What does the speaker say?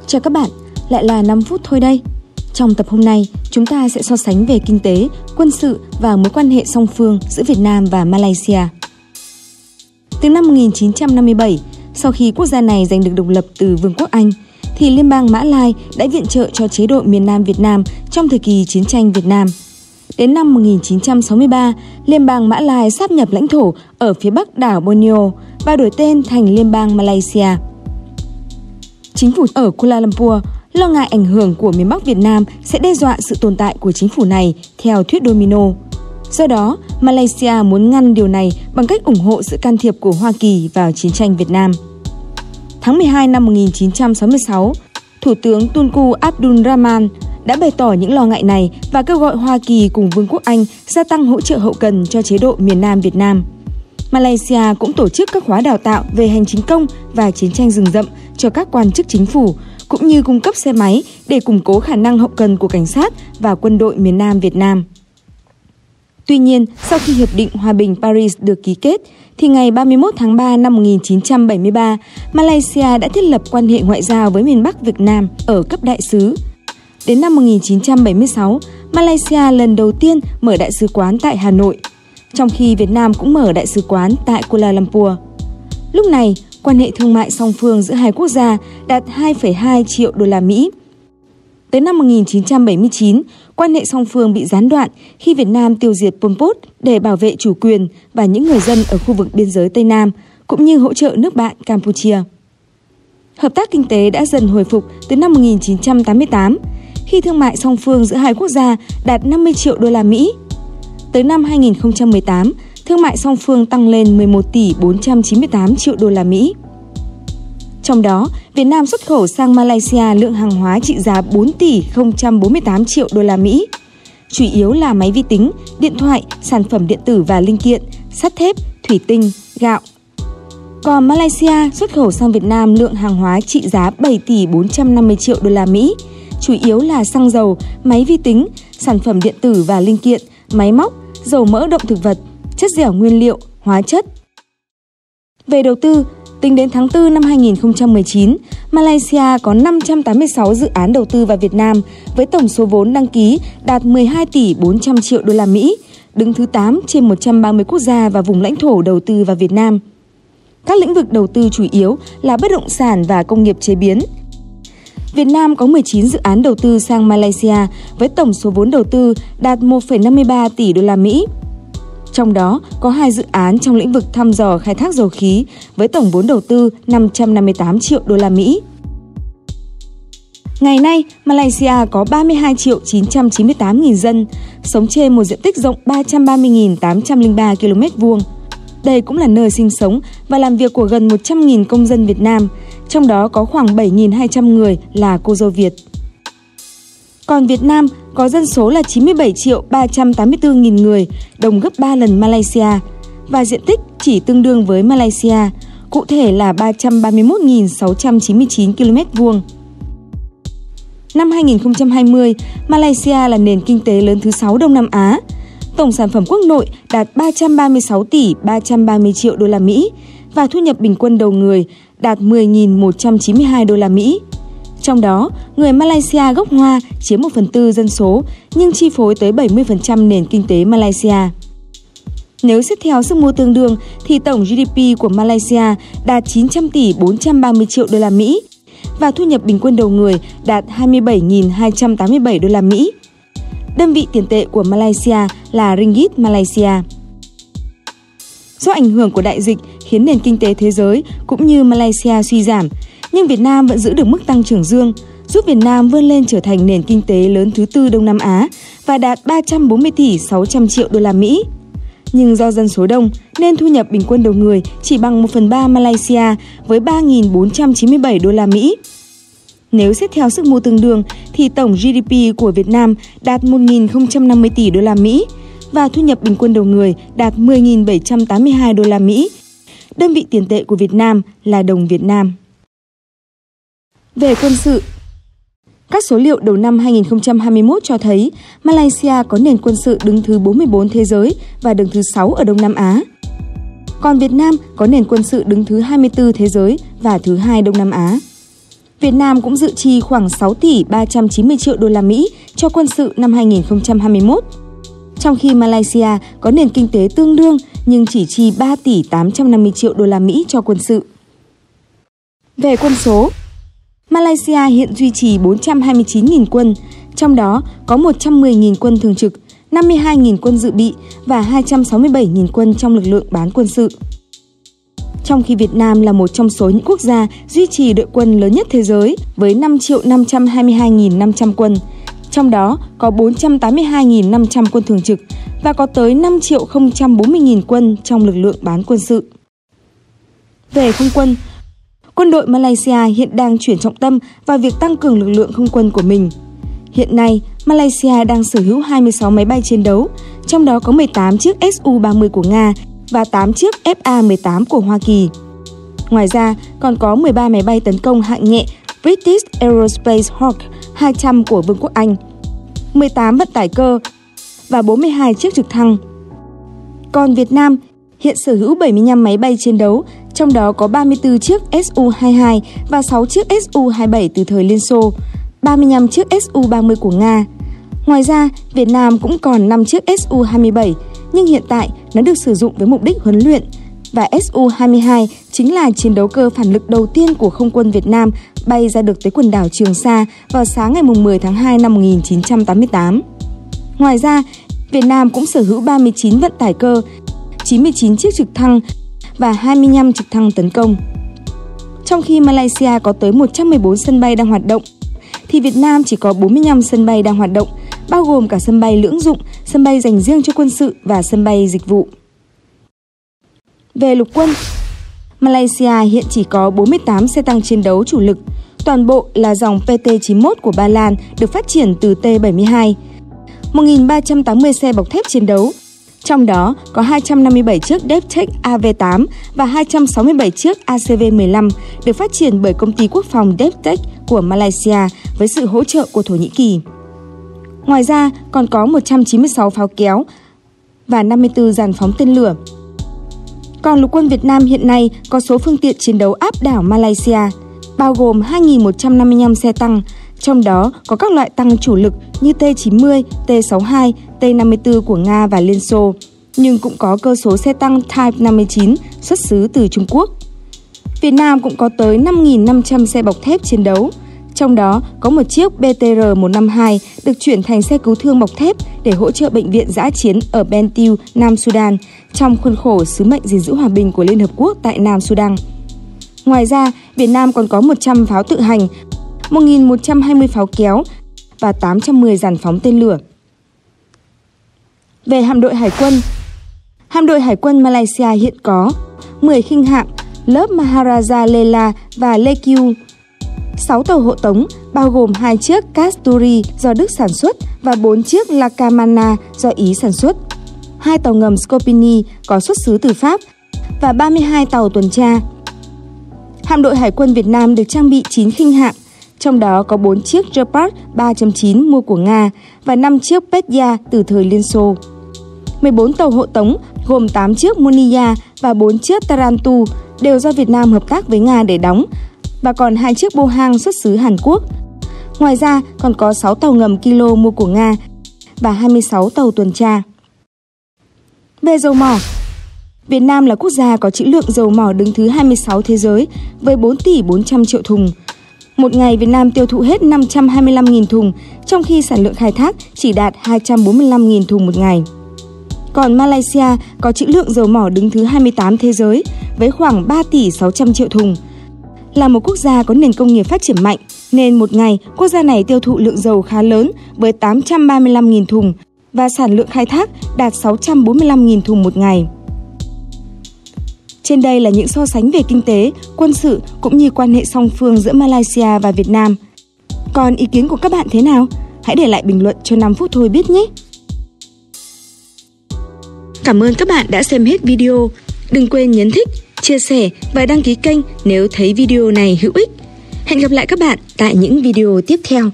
Chào các bạn, lại là 5 phút thôi đây. Trong tập hôm nay, chúng ta sẽ so sánh về kinh tế, quân sự và mối quan hệ song phương giữa Việt Nam và Malaysia. Từ năm 1957, sau khi quốc gia này giành được độc lập từ Vương quốc Anh, thì Liên bang Mã Lai đã viện trợ cho chế độ miền Nam Việt Nam trong thời kỳ chiến tranh Việt Nam. Đến năm 1963, Liên bang Mã Lai sáp nhập lãnh thổ ở phía bắc đảo Borneo và đổi tên thành Liên bang Malaysia. Chính phủ ở Kuala Lumpur lo ngại ảnh hưởng của miền Bắc Việt Nam sẽ đe dọa sự tồn tại của chính phủ này theo thuyết domino. Do đó, Malaysia muốn ngăn điều này bằng cách ủng hộ sự can thiệp của Hoa Kỳ vào chiến tranh Việt Nam. Tháng 12 năm 1966, Thủ tướng Tunku Abdul Rahman đã bày tỏ những lo ngại này và kêu gọi Hoa Kỳ cùng Vương quốc Anh gia tăng hỗ trợ hậu cần cho chế độ miền Nam Việt Nam. Malaysia cũng tổ chức các khóa đào tạo về hành chính công và chiến tranh rừng rậm cho các quan chức chính phủ, cũng như cung cấp xe máy để củng cố khả năng hậu cần của cảnh sát và quân đội miền Nam Việt Nam. Tuy nhiên, sau khi Hiệp định Hòa bình Paris được ký kết, thì ngày 31 tháng 3 năm 1973, Malaysia đã thiết lập quan hệ ngoại giao với miền Bắc Việt Nam ở cấp đại sứ. Đến năm 1976, Malaysia lần đầu tiên mở đại sứ quán tại Hà Nội, trong khi Việt Nam cũng mở đại sứ quán tại Kuala Lumpur. Lúc này, quan hệ thương mại song phương giữa hai quốc gia đạt 2,2 triệu đô la Mỹ. Tới năm 1979, quan hệ song phương bị gián đoạn khi Việt Nam tiêu diệt Pol Pot để bảo vệ chủ quyền và những người dân ở khu vực biên giới Tây Nam, cũng như hỗ trợ nước bạn Campuchia. Hợp tác kinh tế đã dần hồi phục từ năm 1988, khi thương mại song phương giữa hai quốc gia đạt 50 triệu đô la Mỹ. Tới năm 2018, thương mại song phương tăng lên 11 tỷ 498 triệu đô la Mỹ. Trong đó, Việt Nam xuất khẩu sang Malaysia lượng hàng hóa trị giá 4 tỷ 048 triệu đô la Mỹ, chủ yếu là máy vi tính, điện thoại, sản phẩm điện tử và linh kiện, sắt thép, thủy tinh, gạo. Còn Malaysia xuất khẩu sang Việt Nam lượng hàng hóa trị giá 7 tỷ 450 triệu đô la Mỹ, chủ yếu là xăng dầu, máy vi tính, sản phẩm điện tử và linh kiện, máy móc, dầu mỡ động thực vật, chất dẻo nguyên liệu, hóa chất. Về đầu tư, tính đến tháng 4 năm 2019, Malaysia có 586 dự án đầu tư vào Việt Nam với tổng số vốn đăng ký đạt 12 tỷ 400 triệu đô la Mỹ, đứng thứ 8 trên 130 quốc gia và vùng lãnh thổ đầu tư vào Việt Nam. Các lĩnh vực đầu tư chủ yếu là bất động sản và công nghiệp chế biến. Việt Nam có 19 dự án đầu tư sang Malaysia với tổng số vốn đầu tư đạt 1,53 tỷ đô la Mỹ. Trong đó có 2 dự án trong lĩnh vực thăm dò khai thác dầu khí với tổng vốn đầu tư 558 triệu đô la Mỹ. Ngày nay, Malaysia có 32 triệu 998 nghìn dân, sống trên một diện tích rộng 330.803 km². Đây cũng là nơi sinh sống và làm việc của gần 100.000 công dân Việt Nam, trong đó có khoảng 7.200 người là cô dâu Việt. Còn Việt Nam có dân số là 97 triệu 384 nghìn người, đồng gấp 3 lần Malaysia, và diện tích chỉ tương đương với Malaysia, cụ thể là 331.699 km². Năm 2020, Malaysia là nền kinh tế lớn thứ 6 Đông Nam Á. Tổng sản phẩm quốc nội đạt 336 tỷ 330 triệu đô la Mỹ và thu nhập bình quân đầu người đạt 10.192 đô la Mỹ. Trong đó, người Malaysia gốc Hoa chiếm 1/4 dân số nhưng chi phối tới 70% nền kinh tế Malaysia. Nếu xét theo sức mua tương đương thì tổng GDP của Malaysia đạt 900 tỷ 430 triệu đô la Mỹ và thu nhập bình quân đầu người đạt 27.287 đô la Mỹ. Đơn vị tiền tệ của Malaysia là ringgit Malaysia. Do ảnh hưởng của đại dịch khiến nền kinh tế thế giới cũng như Malaysia suy giảm, nhưng Việt Nam vẫn giữ được mức tăng trưởng dương, giúp Việt Nam vươn lên trở thành nền kinh tế lớn thứ 4 Đông Nam Á và đạt 340 tỷ 600 triệu đô la Mỹ. Nhưng do dân số đông nên thu nhập bình quân đầu người chỉ bằng 1/3 Malaysia với 3.497 đô la Mỹ. Nếu xét theo sức mua tương đương thì tổng GDP của Việt Nam đạt 1.050 tỷ đô la Mỹ và thu nhập bình quân đầu người đạt 10.782 đô la Mỹ. Đơn vị tiền tệ của Việt Nam là đồng Việt Nam. Về quân sự, các số liệu đầu năm 2021 cho thấy Malaysia có nền quân sự đứng thứ 44 thế giới và đứng thứ 6 ở Đông Nam Á. Còn Việt Nam có nền quân sự đứng thứ 24 thế giới và thứ 2 Đông Nam Á. Việt Nam cũng dự trì khoảng 6 tỷ 390 triệu đô la Mỹ cho quân sự năm 2021. Trong khi Malaysia có nền kinh tế tương đương nhưng chỉ chi 3 tỷ 850 triệu đô la Mỹ cho quân sự. Về quân số, Malaysia hiện duy trì 429.000 quân, trong đó có 110.000 quân thường trực, 52.000 quân dự bị và 267.000 quân trong lực lượng bán quân sự. Trong khi Việt Nam là một trong số những quốc gia duy trì đội quân lớn nhất thế giới với 5.522.500 quân, trong đó có 482.500 quân thường trực và có tới 5.040.000 quân trong lực lượng bán quân sự. Về không quân, quân đội Malaysia hiện đang chuyển trọng tâm vào việc tăng cường lực lượng không quân của mình. Hiện nay, Malaysia đang sở hữu 26 máy bay chiến đấu, trong đó có 18 chiếc Su-30 của Nga và 8 chiếc Fa-18 của Hoa Kỳ. Ngoài ra, còn có 13 máy bay tấn công hạng nhẹ British Aerospace Hawk 200 của Vương quốc Anh, 18 vận tải cơ và 42 chiếc trực thăng. Còn Việt Nam hiện sở hữu 75 máy bay chiến đấu, trong đó có 34 chiếc Su-22 và 6 chiếc Su-27 từ thời Liên Xô, 35 chiếc Su-30 của Nga. Ngoài ra, Việt Nam cũng còn 5 chiếc Su-27, nhưng hiện tại nó được sử dụng với mục đích huấn luyện. Và Su-22 chính là chiến đấu cơ phản lực đầu tiên của không quân Việt Nam bay ra được tới quần đảo Trường Sa vào sáng ngày 10 tháng 2 năm 1988. Ngoài ra, Việt Nam cũng sở hữu 39 vận tải cơ, 99 chiếc trực thăng và 25 trực thăng tấn công. Trong khi Malaysia có tới 114 sân bay đang hoạt động, thì Việt Nam chỉ có 45 sân bay đang hoạt động, bao gồm cả sân bay lưỡng dụng, sân bay dành riêng cho quân sự và sân bay dịch vụ. Về lục quân, Malaysia hiện chỉ có 48 xe tăng chiến đấu chủ lực, toàn bộ là dòng PT-91 của Ba Lan được phát triển từ T-72, 1.380 xe bọc thép chiến đấu, trong đó có 257 chiếc Devtech AV8 và 267 chiếc ACV-15 được phát triển bởi công ty quốc phòng Devtech của Malaysia với sự hỗ trợ của Thổ Nhĩ Kỳ. Ngoài ra, còn có 196 pháo kéo và 54 dàn phóng tên lửa. Còn lục quân Việt Nam hiện nay có số phương tiện chiến đấu áp đảo Malaysia, bao gồm 2.155 xe tăng, trong đó có các loại tăng chủ lực như T-90, T-62, T-54 của Nga và Liên Xô, nhưng cũng có cơ số xe tăng Type 59 xuất xứ từ Trung Quốc. Việt Nam cũng có tới 5.500 xe bọc thép chiến đấu, trong đó có một chiếc BTR-152 được chuyển thành xe cứu thương bọc thép để hỗ trợ bệnh viện dã chiến ở Bentiu, Nam Sudan, trong khuôn khổ sứ mệnh gìn giữ hòa bình của Liên Hợp Quốc tại Nam Sudan. Ngoài ra, Việt Nam còn có 100 pháo tự hành, 1.120 pháo kéo và 810 dàn phóng tên lửa. Về hạm đội hải quân Malaysia hiện có 10 khinh hạm lớp Maharaja Lela và Lekyu, 6 tàu hộ tống bao gồm 2 chiếc Kasturi do Đức sản xuất và 4 chiếc Laksamana do Ý sản xuất, 2 tàu ngầm Scopini có xuất xứ từ Pháp và 32 tàu tuần tra. Hạm đội Hải quân Việt Nam được trang bị 9 khinh hạm, trong đó có 4 chiếc Leopard 3.9 mua của Nga và 5 chiếc Petya từ thời Liên Xô. 14 tàu hộ tống gồm 8 chiếc Moniya và 4 chiếc Tarantu đều do Việt Nam hợp tác với Nga để đóng, và còn 2 chiếc Bohang xuất xứ Hàn Quốc. Ngoài ra, còn có 6 tàu ngầm Kilo mua của Nga và 26 tàu tuần tra. Về dầu mỏ, Việt Nam là quốc gia có trữ lượng dầu mỏ đứng thứ 26 thế giới với 4 tỷ 400 triệu thùng. Một ngày Việt Nam tiêu thụ hết 525.000 thùng, trong khi sản lượng khai thác chỉ đạt 245.000 thùng một ngày. Còn Malaysia có trữ lượng dầu mỏ đứng thứ 28 thế giới với khoảng 3 tỷ 600 triệu thùng. Là một quốc gia có nền công nghiệp phát triển mạnh, nên một ngày quốc gia này tiêu thụ lượng dầu khá lớn với 835.000 thùng và sản lượng khai thác đạt 645.000 thùng một ngày. Trên đây là những so sánh về kinh tế, quân sự cũng như quan hệ song phương giữa Malaysia và Việt Nam. Còn ý kiến của các bạn thế nào? Hãy để lại bình luận cho 5 phút thôi biết nhé! Cảm ơn các bạn đã xem hết video. Đừng quên nhấn thích, chia sẻ và đăng ký kênh nếu thấy video này hữu ích. Hẹn gặp lại các bạn tại những video tiếp theo.